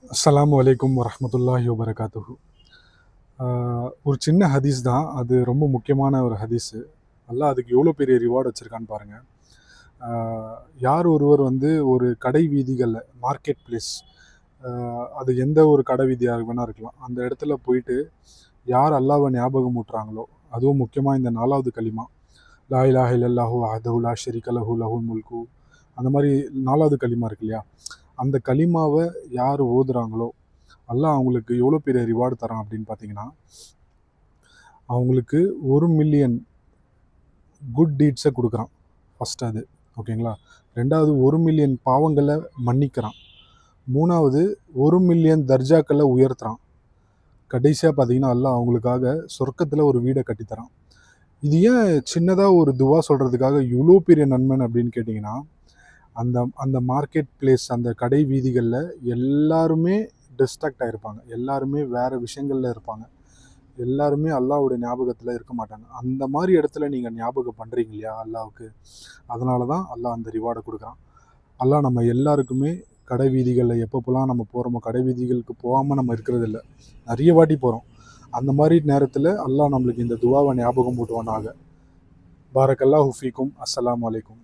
அஸ்ஸலாமு அலைக்கும் வரஹ்மத்துல்லாஹி வபரகாத்துஹு. ஒரு சின்ன ஹதீஸ் தான். அது ரொம்ப முக்கியமான ஒரு ஹதீஸு. அல்லாஹ் அதுக்கு எவ்வளோ பெரிய ரிவார்ட் வச்சுருக்கான்னு பாருங்கள். யார் ஒருவர் வந்து ஒரு கடை வீதிகளில் மார்க்கெட் பிளேஸ், அது எந்த ஒரு கடை வீதியாக வேணா இருக்கலாம், அந்த இடத்துல போயிட்டு யார் அல்லாஹ்வை ஞாபகம் ஊட்டுறாங்களோ, அதுவும் முக்கியமாக இந்த 4வது கலிமா, லா இலாஹ இல்லல்லாஹு வஹ்தஹு லா ஷரீக லஹு லஹுல் முல்கு, அந்த மாதிரி 4வது கலிமா இருக்கு இல்லையா, அந்த கலிமாவை யார் ஓதுறாங்களோ அல்லாஹ் அவங்களுக்கு எவ்வளோ பெரிய ரிவார்டு தரான் அப்படின்னு பார்த்தீங்கன்னா, அவங்களுக்கு 1,000,000 குட் டீட்ஸை கொடுக்குறான். ஃபஸ்ட் அது ஓகேங்களா. 2வது 1,000,000 பாவங்களை மன்னிக்கிறான். 3வது 1,000,000 தர்ஜாக்களை உயர்த்துறான். கடைசியாக பார்த்தீங்கன்னா அல்லாஹ் அவங்களுக்காக சொர்க்கத்தில் ஒரு வீடை கட்டித்தரான். இது ஏன் சின்னதாக ஒரு துவா சொல்கிறதுக்காக இவ்வளோ பெரிய நன்மைன்னு அப்படின்னு கேட்டிங்கன்னா, அந்த அந்த மார்க்கெட் பிளேஸ், அந்த கடை வீதிகளில் எல்லாருமே டிஸ்ட்ராக்ட் ஆகிருப்பாங்க. எல்லாருமே வேறு விஷயங்களில் இருப்பாங்க. எல்லாருமே அல்லாஹ்வுடைய ஞாபகத்தில் இருக்க மாட்டாங்க. அந்த மாதிரி இடத்துல நீங்கள் ஞாபகம் பண்ணுறீங்க இல்லையா அல்லாஹ்வுக்கு, அதனால தான் அல்லாஹ் அந்த ரிவார்டை கொடுக்குறான். அல்லாஹ் நம்ம எல்லாருக்குமே கடை வீதிகளில் எப்பப்போலாம் நம்ம போகிறோமோ, கடை வீதிகளுக்கு போகாமல் நம்ம இருக்கிறது இல்லை, நிறைய வாட்டி போகிறோம். அந்த மாதிரி நேரத்தில் அல்லாஹ் நம்மளுக்கு இந்த துவாவை ஞாபகம் ஊட்டுவானாக. பாரக்கல்லாஹு ஃபீக்கும். அஸ்ஸலாமு அலைக்கும்.